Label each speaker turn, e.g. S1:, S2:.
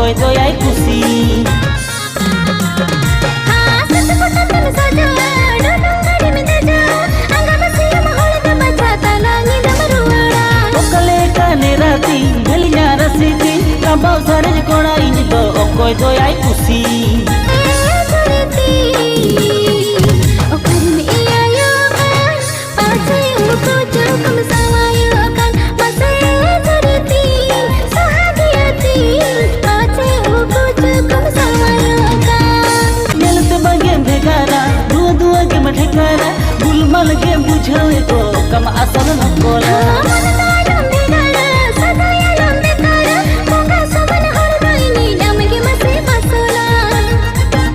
S1: अकोय दो आई खुशी राती गलिया रसीदी काबाव सरज कोड़ा इन दो अकोय दो आई खुशी गुलमल के बुझे तो कम असर न कोला।